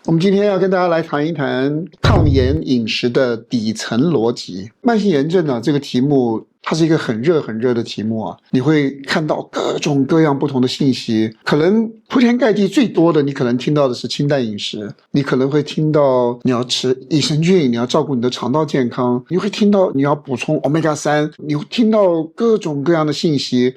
我们今天要跟大家来谈一谈抗炎饮食的底层逻辑。慢性炎症呢，这个题目它是一个很热的题目啊，你会看到各种各样不同的信息，可能铺天盖地最多的，你可能听到的是清淡饮食，你可能会听到你要吃益生菌，你要照顾你的肠道健康，你会听到你要补充 Omega-3， 你会听到各种各样的信息。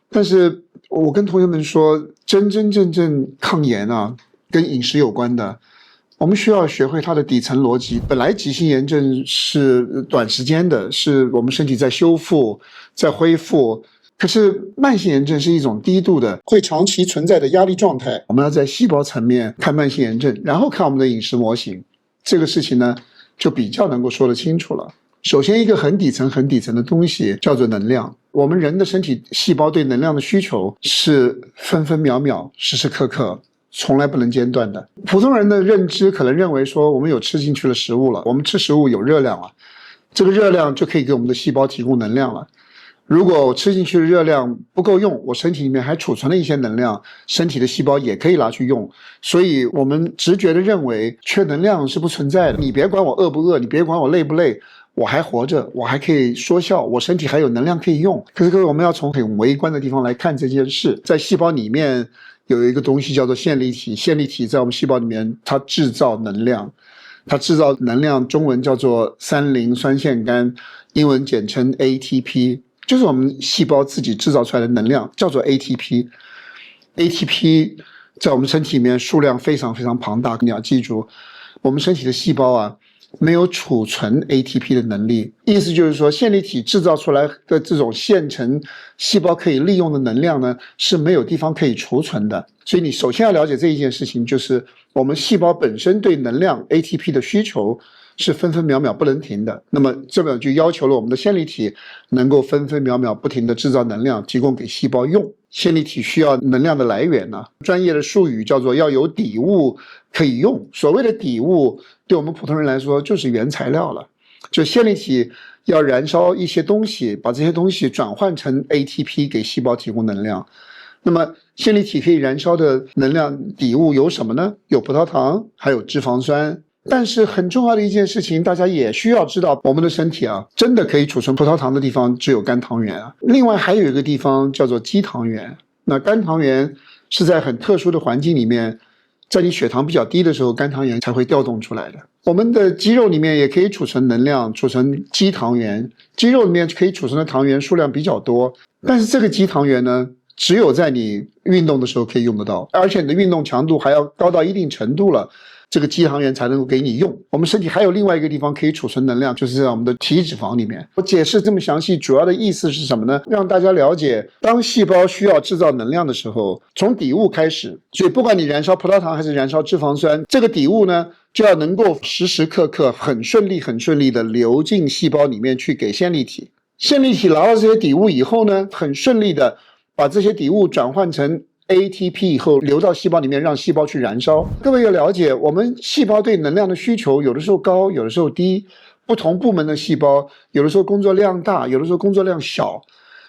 但是我跟同学们说，真正抗炎啊，跟饮食有关的，我们需要学会它的底层逻辑。本来急性炎症是短时间的，是我们身体在修复、在恢复。可是慢性炎症是一种低度的、会长期存在的压力状态。我们要在细胞层面看慢性炎症，然后看我们的饮食模型，这个事情呢，就比较能够说得清楚了。首先，一个很底层的东西叫做能量。我们人的身体细胞对能量的需求是分分秒秒、时时刻刻，从来不能间断的。普通人的认知可能认为说，我们有吃进去的食物了，我们吃食物有热量了，这个热量就可以给我们的细胞提供能量了。如果我吃进去的热量不够用，我身体里面还储存了一些能量，身体的细胞也可以拿去用。所以我们直觉的认为缺能量是不存在的。你别管我饿不饿，你别管我累不累，我还活着，我还可以说笑，我身体还有能量可以用。可是各位，我们要从很微观的地方来看这件事。在细胞里面有一个东西叫做线粒体，线粒体在我们细胞里面它制造能量，它制造能量中文叫做3磷酸腺苷，英文简称 ATP， 就是我们细胞自己制造出来的能量，叫做 ATP。 ATP 在我们身体里面数量非常庞大，你要记住，我们身体的细胞啊没有储存 ATP 的能力，意思就是说，线粒体制造出来的这种现成细胞可以利用的能量呢，是没有地方可以储存的。所以你首先要了解这一件事情，就是我们细胞本身对能量 ATP 的需求是分分秒秒不能停的。那么这就要求了我们的线粒体能够分分秒秒不停地制造能量，提供给细胞用。线粒体需要能量的来源呢，专业的术语叫做要有底物可以用。所谓的底物，对我们普通人来说就是原材料了，就线粒体要燃烧一些东西，把这些东西转换成 ATP 给细胞提供能量。那么线粒体可以燃烧的能量底物有什么呢？有葡萄糖，还有脂肪酸。但是很重要的一件事情，大家也需要知道，我们的身体啊，真的可以储存葡萄糖的地方只有肝糖原啊。另外还有一个地方叫做肌糖原。那肝糖原是在很特殊的环境里面，在你血糖比较低的时候，肝糖原才会调动出来的。我们的肌肉里面也可以储存能量，储存肌糖原，肌肉里面可以储存的糖原数量比较多，但是这个肌糖原呢，只有在你运动的时候可以用得到，而且你的运动强度还要高到一定程度了，这个肌糖原才能够给你用。我们身体还有另外一个地方可以储存能量，就是在我们的体脂肪里面。我解释这么详细，主要的意思是什么呢？让大家了解，当细胞需要制造能量的时候，从底物开始，所以不管你燃烧葡萄糖还是燃烧脂肪酸，这个底物呢，就要能够时时刻刻很顺利的流进细胞里面去给线粒体。线粒体拿到这些底物以后呢，很顺利的把这些底物转换成ATP 以后流到细胞里面，让细胞去燃烧。各位要了解，我们细胞对能量的需求有的时候高，有的时候低，不同部门的细胞有的时候工作量大，有的时候工作量小，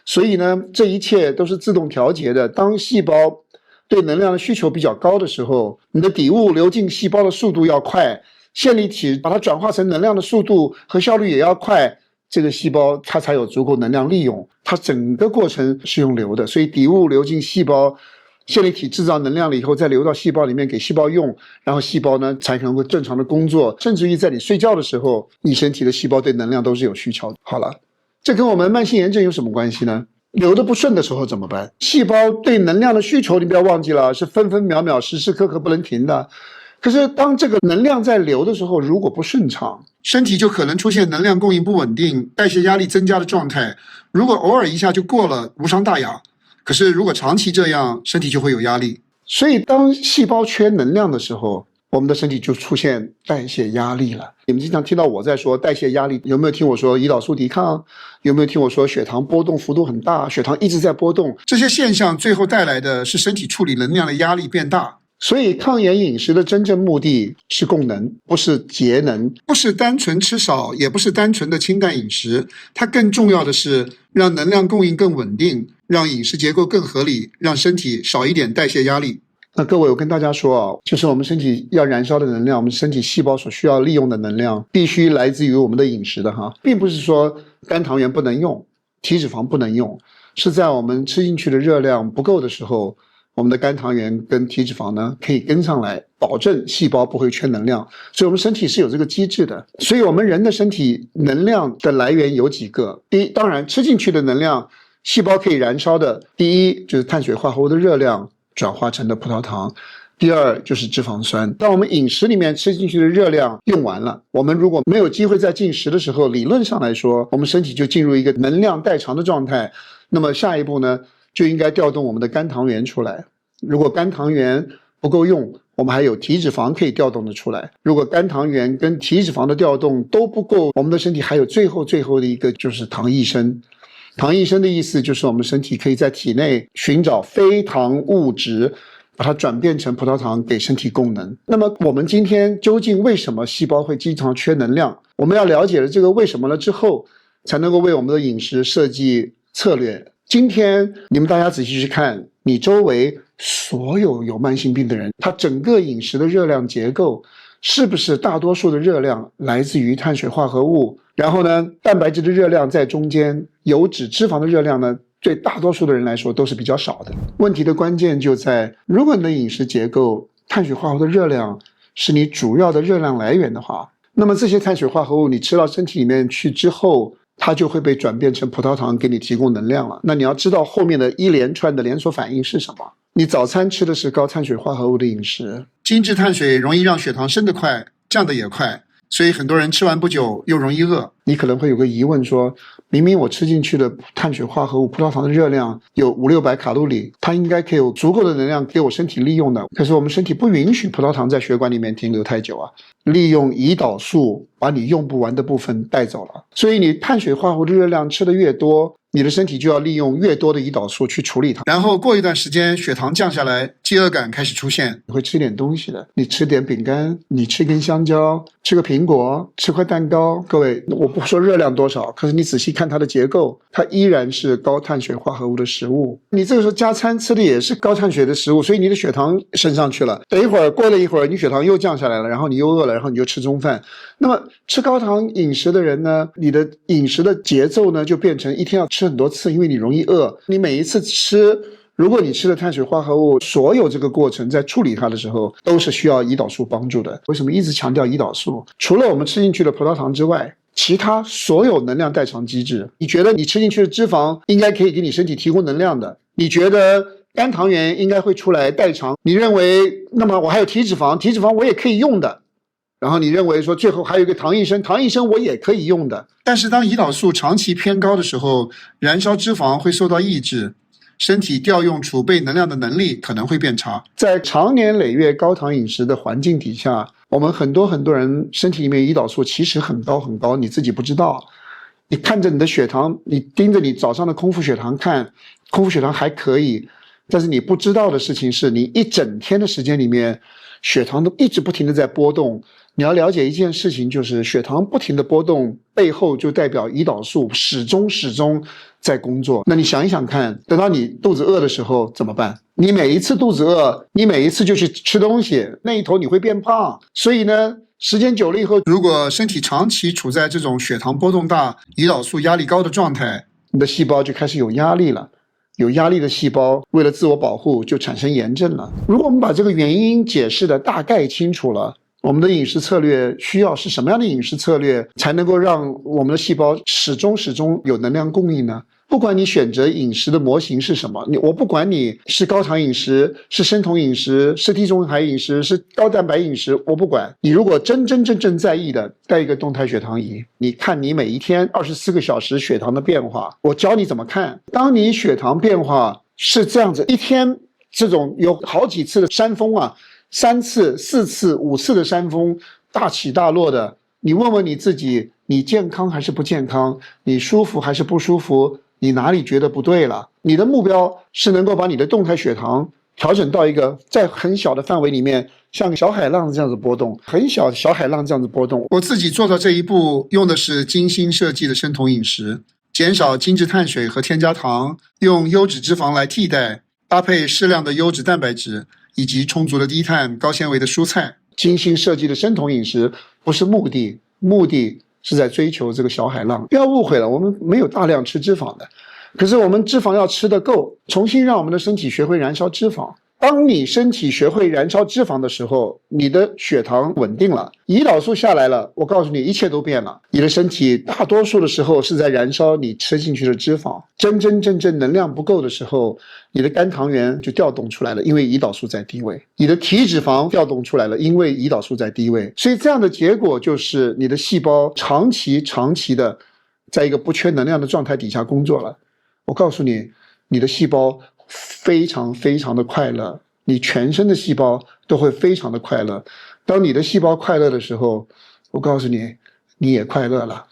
所以呢，这一切都是自动调节的。当细胞对能量的需求比较高的时候，你的底物流进细胞的速度要快，线粒体把它转化成能量的速度和效率也要快，这个细胞它才有足够能量利用，它整个过程是用流的。所以底物流进细胞，线粒体制造能量了以后，再流到细胞里面给细胞用，然后细胞呢才能够正常的工作，甚至于在你睡觉的时候，你身体的细胞对能量都是有需求的。好了，这跟我们慢性炎症有什么关系呢？流得不顺的时候怎么办？细胞对能量的需求，你不要忘记了，是分分秒秒、时时刻刻不能停的。可是当这个能量在流的时候，如果不顺畅，身体就可能出现能量供应不稳定、代谢压力增加的状态。如果偶尔一下就过了，无伤大雅。可是如果长期这样，身体就会有压力。所以当细胞缺能量的时候，我们的身体就出现代谢压力了。你们经常听到我在说代谢压力，有没有听我说胰岛素抵抗？有没有听我说血糖波动幅度很大，血糖一直在波动？这些现象最后带来的是身体处理能量的压力变大。所以抗炎饮食的真正目的是供能，不是节能，不是单纯吃少，也不是单纯的清淡饮食，它更重要的是让能量供应更稳定，让饮食结构更合理，让身体少一点代谢压力。那各位，我跟大家说啊，就是我们身体要燃烧的能量，我们身体细胞所需要利用的能量，必须来自于我们的饮食的哈，并不是说肝糖原不能用，体脂肪不能用，是在我们吃进去的热量不够的时候，我们的肝糖原跟体脂肪呢可以跟上来，保证细胞不会缺能量。所以我们身体是有这个机制的。所以我们人的身体能量的来源有几个，第一，当然吃进去的能量，细胞可以燃烧的，第一就是碳水化合物的热量转化成的葡萄糖，第二就是脂肪酸。当我们饮食里面吃进去的热量用完了，我们如果没有机会再进食的时候，理论上来说，我们身体就进入一个能量代偿的状态。那么下一步呢，就应该调动我们的肝糖原出来。如果肝糖原不够用，我们还有体脂肪可以调动的出来。如果肝糖原跟体脂肪的调动都不够，我们的身体还有最后的一个就是糖益生。糖益生的意思就是我们身体可以在体内寻找非糖物质，把它转变成葡萄糖给身体供能。那么我们今天究竟为什么细胞会经常缺能量？我们要了解了这个为什么了之后，才能够为我们的饮食设计策略。今天你们大家仔细去看，你周围所有慢性病的人，他整个饮食的热量结构是不是大多数的热量来自于碳水化合物，然后呢蛋白质的热量在中间，油脂脂肪的热量呢对大多数的人来说都是比较少的。问题的关键就在，如果你的饮食结构碳水化合物的热量是你主要的热量来源的话，那么这些碳水化合物你吃到身体里面去之后，它就会被转变成葡萄糖给你提供能量了。那你要知道后面的一连串的连锁反应是什么。你早餐吃的是高碳水化合物的饮食，精致碳水容易让血糖升得快，降得也快，所以很多人吃完不久又容易饿。你可能会有个疑问说，明明我吃进去的碳水化合物葡萄糖的热量有500-600卡路里，它应该可以有足够的能量给我身体利用的，可是我们身体不允许葡萄糖在血管里面停留太久啊，利用胰岛素把你用不完的部分带走了。所以你碳水化合物的热量吃得越多，你的身体就要利用越多的胰岛素去处理它。然后过一段时间血糖降下来，饥饿感开始出现，你会吃点东西的，你吃点饼干，你吃根香蕉，吃个苹果，吃块蛋糕。各位，我不说热量多少，可是你仔细看它的结构，它依然是高碳水化合物的食物。你这个时候加餐吃的也是高碳水的食物，所以你的血糖升上去了。等一会儿过了一会儿，你血糖又降下来了，然后你又饿了，然后你就吃中饭。那么吃高糖饮食的人呢，你的饮食的节奏呢就变成一天要吃很多次，因为你容易饿。你每一次吃，如果你吃的碳水化合物，所有这个过程在处理它的时候都是需要胰岛素帮助的。为什么一直强调胰岛素？除了我们吃进去的葡萄糖之外，其他所有能量代偿机制，你觉得你吃进去的脂肪应该可以给你身体提供能量的，你觉得肝糖原应该会出来代偿，你认为那么我还有体脂肪，体脂肪我也可以用的，然后你认为说最后还有一个糖益生，糖益生我也可以用的。但是当胰岛素长期偏高的时候，燃烧脂肪会受到抑制，身体调用储备能量的能力可能会变差。在长年累月高糖饮食的环境底下，我们很多人身体里面胰岛素其实很高很高，你自己不知道。你看着你的血糖，你盯着你早上的空腹血糖看，空腹血糖还可以，但是你不知道的事情是，你一整天的时间里面血糖都一直不停的在波动。你要了解一件事情，就是血糖不停的波动背后就代表胰岛素始终在工作。那你想一想看，等到你肚子饿的时候怎么办？你每一次肚子饿，你每一次就去吃东西，那一头你会变胖。所以呢，时间久了以后，如果身体长期处在这种血糖波动大、胰岛素压力高的状态，你的细胞就开始有压力了。有压力的细胞为了自我保护就产生炎症了。如果我们把这个原因解释的大概清楚了，我们的饮食策略需要是什么样的饮食策略才能够让我们的细胞始终有能量供应呢？不管你选择饮食的模型是什么，我不管你是高糖饮食，是生酮饮食，是地中海饮食，是高蛋白饮食，我不管。你如果真正在意的，带一个动态血糖仪，你看你每一天24个小时血糖的变化，我教你怎么看。当你血糖变化是这样子，一天这种有好几次的山峰啊，3次、4次、5次的山峰，大起大落的，你问问你自己，你健康还是不健康？你舒服还是不舒服？你哪里觉得不对了？你的目标是能够把你的动态血糖调整到一个在很小的范围里面，像个小海浪这样子波动，很小的小海浪这样子波动。我自己做到这一步，用的是精心设计的生酮饮食，减少精致碳水和添加糖，用优质脂肪来替代，搭配适量的优质蛋白质，以及充足的低碳、高纤维的蔬菜。精心设计的生酮饮食不是目的，目的是在追求这个小海浪。不要误会了，我们没有大量吃脂肪的，可是我们脂肪要吃得够，重新让我们的身体学会燃烧脂肪。当你身体学会燃烧脂肪的时候，你的血糖稳定了，胰岛素下来了，我告诉你，一切都变了。你的身体大多数的时候是在燃烧你吃进去的脂肪，真正能量不够的时候，你的肝糖原就调动出来了，因为胰岛素在低位；你的体脂肪调动出来了，因为胰岛素在低位。所以这样的结果就是你的细胞长期的在一个不缺能量的状态底下工作了。我告诉你，你的细胞非常的快乐，你全身的细胞都会非常的快乐。当你的细胞快乐的时候，我告诉你，你也快乐了。